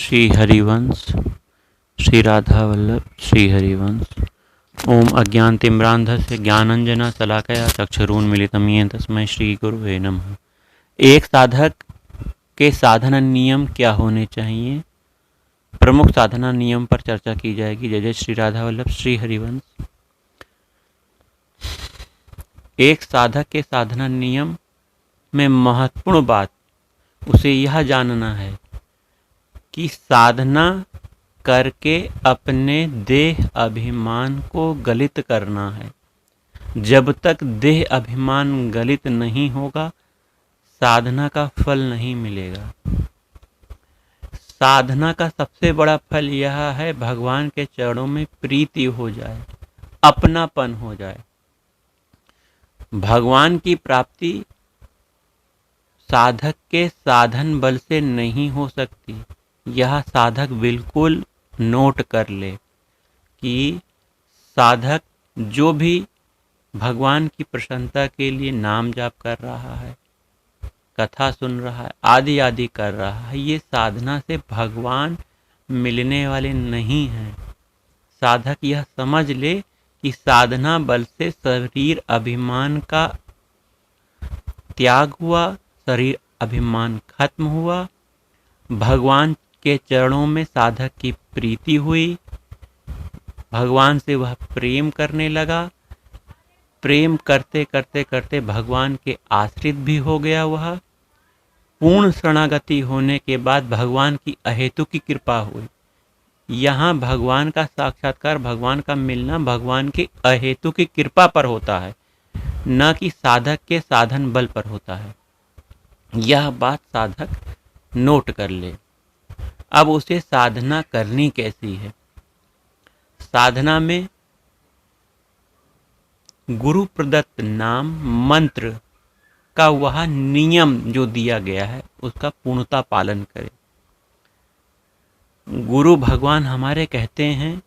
श्री हरिवंश श्री राधा वल्लभ श्री हरिवंश। ओम अज्ञानतिम्रान्धस्य ज्ञानांजना शलाकया चक्षुरुन्मीलितं येन तस्मै श्री गुरुवे नमः। एक साधक के साधना नियम क्या होने चाहिए, प्रमुख साधना नियम पर चर्चा की जाएगी। जय जय श्री राधा वल्लभ श्री हरिवंश। एक साधक के साधना नियम में महत्वपूर्ण बात उसे यह जानना है कि साधना करके अपने देह अभिमान को गलित करना है। जब तक देह अभिमान गलित नहीं होगा साधना का फल नहीं मिलेगा। साधना का सबसे बड़ा फल यह है भगवान के चरणों में प्रीति हो जाए, अपनापन हो जाए। भगवान की प्राप्ति साधक के साधन बल से नहीं हो सकती। यह साधक बिल्कुल नोट कर ले कि साधक जो भी भगवान की प्रसन्नता के लिए नाम जाप कर रहा है, कथा सुन रहा है, आदि आदि कर रहा है, ये साधना से भगवान मिलने वाले नहीं हैं। साधक यह समझ ले कि साधना बल से शरीर अभिमान का त्याग हुआ, शरीर अभिमान खत्म हुआ, भगवान के चरणों में साधक की प्रीति हुई, भगवान से वह प्रेम करने लगा। प्रेम करते करते करते भगवान के आश्रित भी हो गया। वह पूर्ण शरणागति होने के बाद भगवान की अहेतु की कृपा हुई। यहाँ भगवान का साक्षात्कार, भगवान का मिलना भगवान की अहेतु की कृपा पर होता है, न कि साधक के साधन बल पर होता है। यह बात साधक नोट कर ले। अब उसे साधना करनी कैसी है? साधना में गुरु प्रदत्त नाम मंत्र का वह नियम जो दिया गया है उसका पूर्णता पालन करें। गुरु भगवान हमारे कहते हैं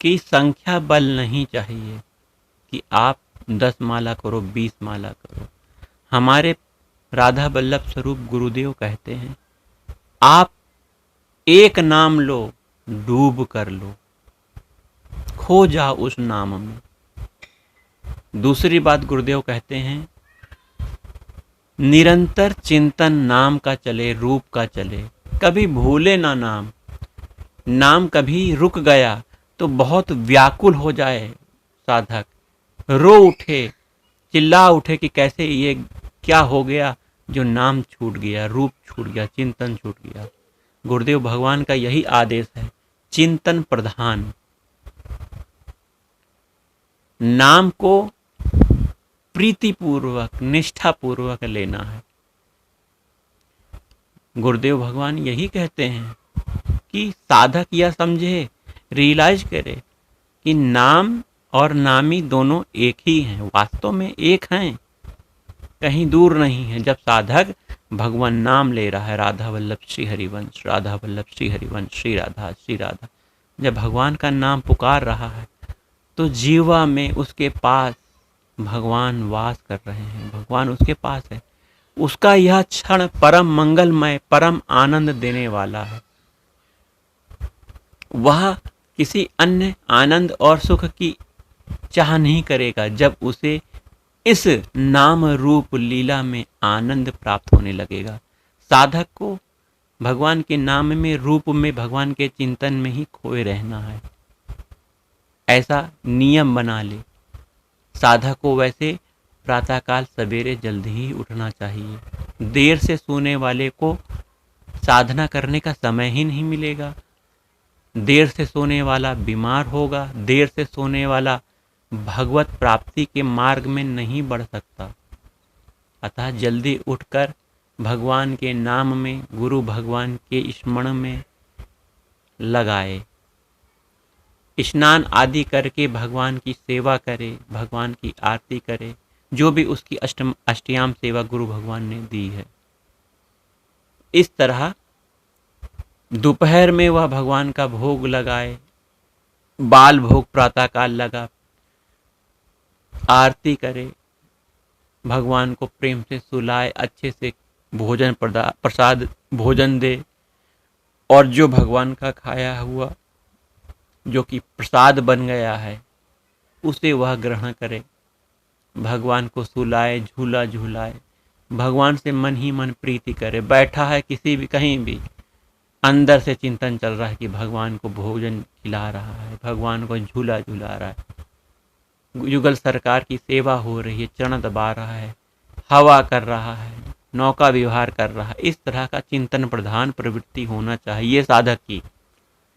कि संख्या बल नहीं चाहिए कि आप 10 माला करो, 20 माला करो। हमारे राधा वल्लभ स्वरूप गुरुदेव कहते हैं आप एक नाम लो, डूब कर लो, खो जाओ उस नाम में। दूसरी बात गुरुदेव कहते हैं निरंतर चिंतन नाम का चले, रूप का चले, कभी भूले ना नाम। नाम कभी रुक गया तो बहुत व्याकुल हो जाए साधक, रो उठे, चिल्ला उठे कि कैसे ये क्या हो गया जो नाम छूट गया, रूप छूट गया, चिंतन छूट गया। गुरुदेव भगवान का यही आदेश है, चिंतन प्रधान। नाम को प्रीतिपूर्वक, निष्ठापूर्वक लेना है। गुरुदेव भगवान यही कहते हैं कि साधक यह समझे, रियलाइज करे कि नाम और नामी दोनों एक ही हैं, वास्तव में एक हैं, कहीं दूर नहीं है। जब साधक भगवान नाम ले रहा है, राधा वल्लभ श्री हरिवंश, राधा वल्लभ श्री हरिवंश, श्री राधा श्री राधा, जब भगवान का नाम पुकार रहा है तो जीवा में उसके पास भगवान वास कर रहे हैं, भगवान उसके पास है। उसका यह क्षण परम मंगलमय, परम आनंद देने वाला है। वह किसी अन्य आनंद और सुख की चाह नहीं करेगा जब उसे इस नाम रूप लीला में आनंद प्राप्त होने लगेगा। साधक को भगवान के नाम में, रूप में, भगवान के चिंतन में ही खोए रहना है, ऐसा नियम बना ले। साधक को वैसे प्रातःकाल सवेरे जल्दी ही उठना चाहिए। देर से सोने वाले को साधना करने का समय ही नहीं मिलेगा। देर से सोने वाला बीमार होगा, देर से सोने वाला भगवत प्राप्ति के मार्ग में नहीं बढ़ सकता। अतः जल्दी उठकर भगवान के नाम में, गुरु भगवान के स्मरण में लगाए। स्नान आदि करके भगवान की सेवा करे, भगवान की आरती करे, जो भी उसकी अष्टयाम सेवा गुरु भगवान ने दी है। इस तरह दोपहर में वह भगवान का भोग लगाए, बाल भोग प्रातःकाल लगा, आरती करे, भगवान को प्रेम से सुलाए, अच्छे से भोजन प्रसाद भोजन दे, और जो भगवान का खाया हुआ जो कि प्रसाद बन गया है उसे वह ग्रहण करे, भगवान को सुलाए, झूला झूलाए, भगवान से मन ही मन प्रीति करे। बैठा है किसी भी कहीं भी, अंदर से चिंतन चल रहा है कि भगवान को भोजन खिला रहा है, भगवान को झूला झूला रहा है, युगल सरकार की सेवा हो रही है, चरण दबा रहा है, हवा कर रहा है, नौका व्यवहार कर रहा है। इस तरह का चिंतन प्रधान प्रवृत्ति होना चाहिए साधक की।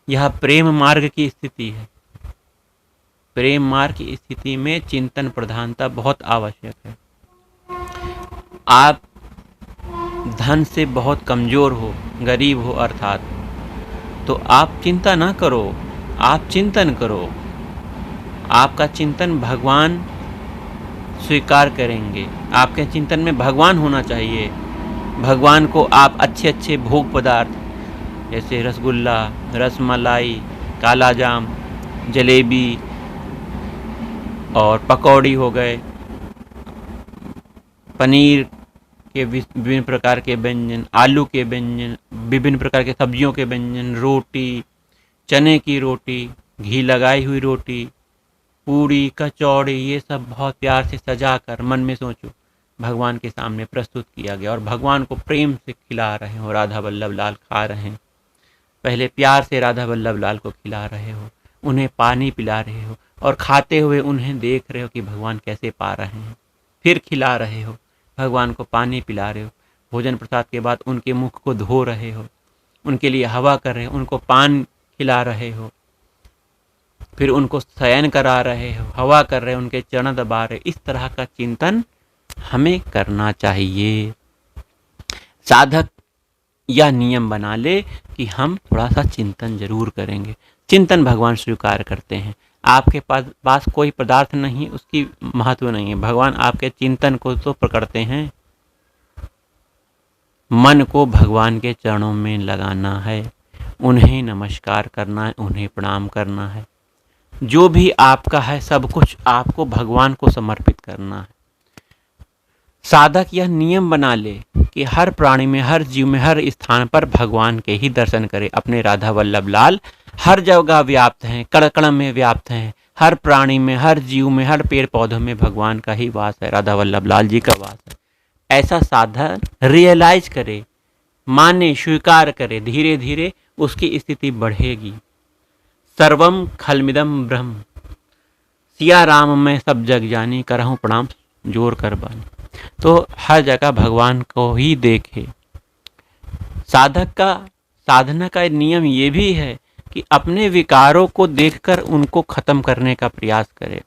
यह प्रेम मार्ग की स्थिति है। प्रेम मार्ग की स्थिति में चिंतन प्रधानता बहुत आवश्यक है। आप धन से बहुत कमजोर हो, गरीब हो अर्थात, तो आप चिंता ना करो, आप चिंतन करो। आपका चिंतन भगवान स्वीकार करेंगे। आपके चिंतन में भगवान होना चाहिए। भगवान को आप अच्छे अच्छे भोग पदार्थ जैसे रसगुल्ला, रसमलाई, काला जाम, जलेबी और पकौड़ी हो गए, पनीर के विभिन्न प्रकार के व्यंजन, आलू के व्यंजन, विभिन्न प्रकार के सब्जियों के व्यंजन, रोटी, चने की रोटी, घी लगाई हुई रोटी, पूड़ी, कचौड़ी, ये सब बहुत प्यार से सजा कर मन में सोचो भगवान के सामने प्रस्तुत किया गया और भगवान को प्रेम से खिला रहे हो। राधा वल्लभ लाल खा रहे हैं, पहले प्यार से राधा वल्लभ लाल को खिला रहे हो, उन्हें पानी पिला रहे हो और खाते हुए उन्हें देख रहे हो कि भगवान कैसे पा रहे हैं, फिर खिला रहे हो, भगवान को पानी पिला रहे हो, भोजन प्रसाद के बाद उनके मुख को धो रहे हो, उनके लिए हवा कर रहे हो, उनको पान खिला रहे हो, फिर उनको शयन करा रहे हो, हवा कर रहे हो, उनके चरण दबा रहे। इस तरह का चिंतन हमें करना चाहिए। साधक यह नियम बना ले कि हम थोड़ा सा चिंतन जरूर करेंगे। चिंतन भगवान स्वीकार करते हैं। आपके पास कोई पदार्थ नहीं, उसकी महत्व नहीं है, भगवान आपके चिंतन को तो पकड़ते हैं। मन को भगवान के चरणों में लगाना है, उन्हें नमस्कार करना है, उन्हें प्रणाम करना है। जो भी आपका है सब कुछ आपको भगवान को समर्पित करना है। साधक यह नियम बना ले कि हर प्राणी में, हर जीव में, हर स्थान पर भगवान के ही दर्शन करे। अपने राधा वल्लभ लाल हर जगह व्याप्त हैं, कण कण में व्याप्त हैं, हर प्राणी में, हर जीव में, हर पेड़ पौधों में भगवान का ही वास है, राधा वल्लभ लाल जी का वास है। ऐसा साधक रियलाइज करे, माने, स्वीकार करे, धीरे धीरे उसकी स्थिति बढ़ेगी। सर्वम खलमिदम ब्रह्म, सिया राम में सब जग जानी, करहूँ प्रणाम जोर कर बानी। तो हर जगह भगवान को ही देखे। साधक का साधना का नियम ये भी है कि अपने विकारों को देखकर उनको खत्म करने का प्रयास करे।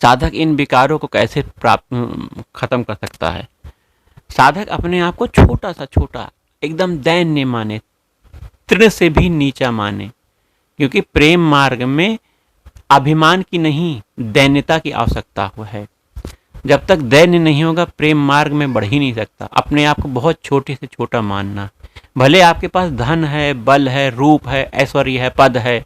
साधक इन विकारों को कैसे खत्म कर सकता है? साधक अपने आप को छोटा सा छोटा, एकदम दैन्य माने, तृण से भी नीचा माने, क्योंकि प्रेम मार्ग में अभिमान की नहीं, दैन्यता की आवश्यकता है। जब तक दैन्य नहीं होगा प्रेम मार्ग में बढ़ ही नहीं सकता। अपने आप को बहुत छोटे से छोटा मानना। भले आपके पास धन है, बल है, रूप है, ऐश्वर्य है, पद है,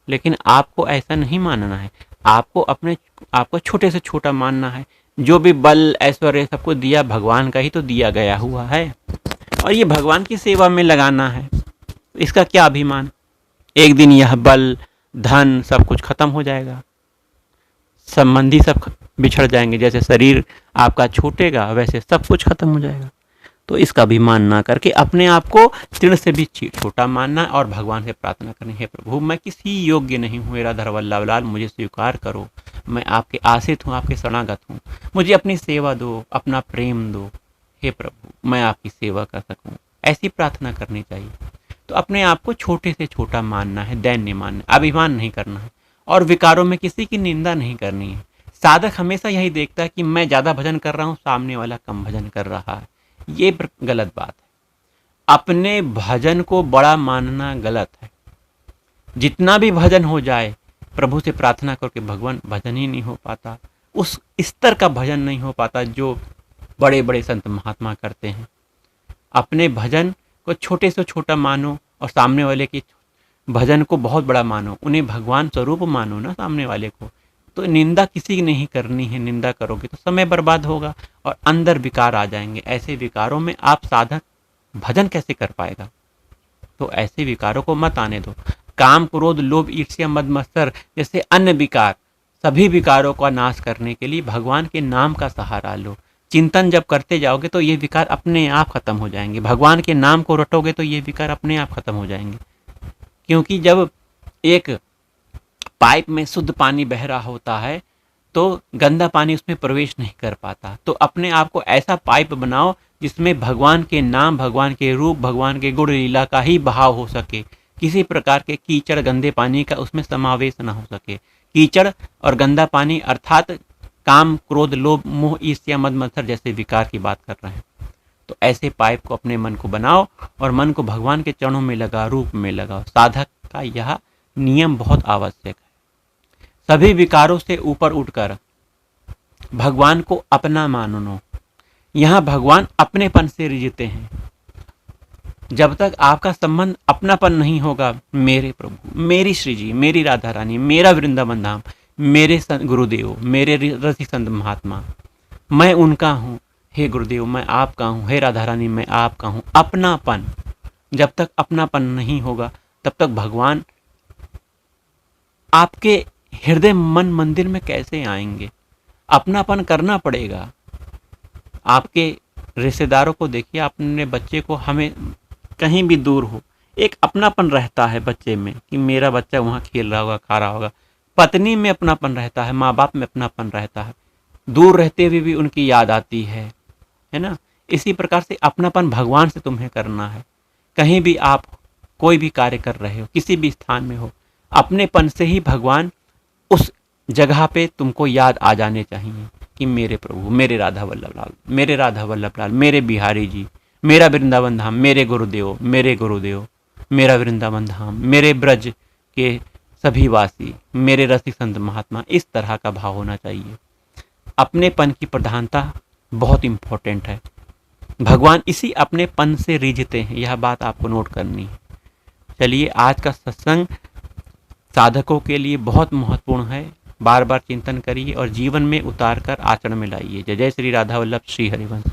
लेकिन आपको ऐसा नहीं मानना है। आपको छोटे से छोटा मानना है। जो भी बल, ऐश्वर्य सबको दिया भगवान का ही तो दिया गया हुआ है, और ये भगवान की सेवा में लगाना है। इसका क्या अभिमान? एक दिन यह बल, धन सब कुछ खत्म हो जाएगा, संबंधी सब बिछड़ जाएंगे। जैसे शरीर आपका छूटेगा वैसे सब कुछ खत्म हो जाएगा। तो इसका अभिमान ना करके अपने आप को तृण से भी छोटा मानना और भगवान से प्रार्थना करनी है, प्रभु मैं किसी योग्य नहीं हूँ, मेरा राधा वल्लभ लाल मुझे स्वीकार करो, मैं आपके आश्रित हूँ, आपके शरणागत हूँ, मुझे अपनी सेवा दो, अपना प्रेम दो, हे प्रभु मैं आपकी सेवा कर सकूँ। ऐसी प्रार्थना करनी चाहिए। तो अपने आप को छोटे से छोटा मानना है, दैन्य मानना, अभिमान नहीं करना है, और विकारों में किसी की निंदा नहीं करनी है। साधक हमेशा यही देखता है कि मैं ज़्यादा भजन कर रहा हूँ, सामने वाला कम भजन कर रहा है। ये गलत बात है। अपने भजन को बड़ा मानना गलत है। जितना भी भजन हो जाए, प्रभु से प्रार्थना करके भगवान भजन ही नहीं हो पाता, उस स्तर का भजन नहीं हो पाता जो बड़े बड़े संत महात्मा करते हैं। अपने भजन को छोटे से छोटा मानो और सामने वाले के भजन को बहुत बड़ा मानो, उन्हें भगवान स्वरूप मानो ना सामने वाले को। तो निंदा किसी की नहीं करनी है। निंदा करोगे तो समय बर्बाद होगा और अंदर विकार आ जाएंगे। ऐसे विकारों में आप साधक भजन कैसे कर पाएगा? तो ऐसे विकारों को मत आने दो। काम, क्रोध, लोभ, ईर्ष्या, मद, मत्सर जैसे अन्य विकार, सभी विकारों का नाश करने के लिए भगवान के नाम का सहारा लो। चिंतन जब करते जाओगे तो ये विकार अपने आप खत्म हो जाएंगे। भगवान के नाम को रटोगे तो ये विकार अपने आप खत्म हो जाएंगे। क्योंकि जब एक पाइप में शुद्ध पानी बह रहा होता है तो गंदा पानी उसमें प्रवेश नहीं कर पाता। तो अपने आप को ऐसा पाइप बनाओ जिसमें भगवान के नाम, भगवान के रूप, भगवान के गुण लीला का ही बहाव हो सके। किसी प्रकार के कीचड़, गंदे पानी का उसमें समावेश न हो सके। कीचड़ और गंदा पानी अर्थात काम, क्रोध, लोभ, मोह, ईर्ष्या, मद, मत्सर जैसे विकार की बात कर रहे हैं। तो ऐसे पाइप को अपने मन को बनाओ और मन को भगवान के चरणों में लगा, रूप में लगाओ। साधक का यह नियम बहुत आवश्यक है। सभी विकारों से ऊपर उठकर भगवान को अपना मानो। यहाँ भगवान अपनेपन से रिझते हैं। जब तक आपका संबंध अपनापन नहीं होगा, मेरे प्रभु, मेरी श्री जी, मेरी राधा रानी, मेरा वृंदावन धाम, मेरे गुरुदेव, मेरे रसिक संत महात्मा, मैं उनका हूँ, हे गुरुदेव मैं आपका हूँ, हे राधा रानी मैं आपका हूँ। अपनापन, जब तक अपनापन नहीं होगा तब तक भगवान आपके हृदय मन मंदिर में कैसे आएंगे। अपनापन करना पड़ेगा। आपके रिश्तेदारों को देखिए, अपने बच्चे को, हमें कहीं भी दूर हो, एक अपनापन रहता है बच्चे में कि मेरा बच्चा वहाँ खेल रहा होगा, खा रहा होगा। पत्नी में अपनापन रहता है, माँ बाप में अपनापन रहता है, दूर रहते हुए भी उनकी याद आती है ना। इसी प्रकार से अपनापन भगवान से तुम्हें करना है। कहीं भी आप कोई भी कार्य कर रहे हो, किसी भी स्थान में हो, अपनेपन से ही भगवान उस जगह पे तुमको याद आ जाने चाहिए कि मेरे प्रभु, मेरे राधा वल्लभ लाल, मेरे राधा वल्लभ लाल, मेरे बिहारी जी, मेरा वृंदावन धाम, मेरे गुरुदेव, मेरा वृंदावन धाम, मेरे ब्रज के सभी वासी, मेरे रसिक संत महात्मा। इस तरह का भाव होना चाहिए। अपनेपन की प्रधानता बहुत इंपॉर्टेंट है। भगवान इसी अपनेपन से रिझते हैं, यह बात आपको नोट करनी है। चलिए, आज का सत्संग साधकों के लिए बहुत महत्वपूर्ण है। बार बार चिंतन करिए और जीवन में उतार कर आचरण में लाइए। जय जय श्री राधा वल्लभ, श्री हरिवंश।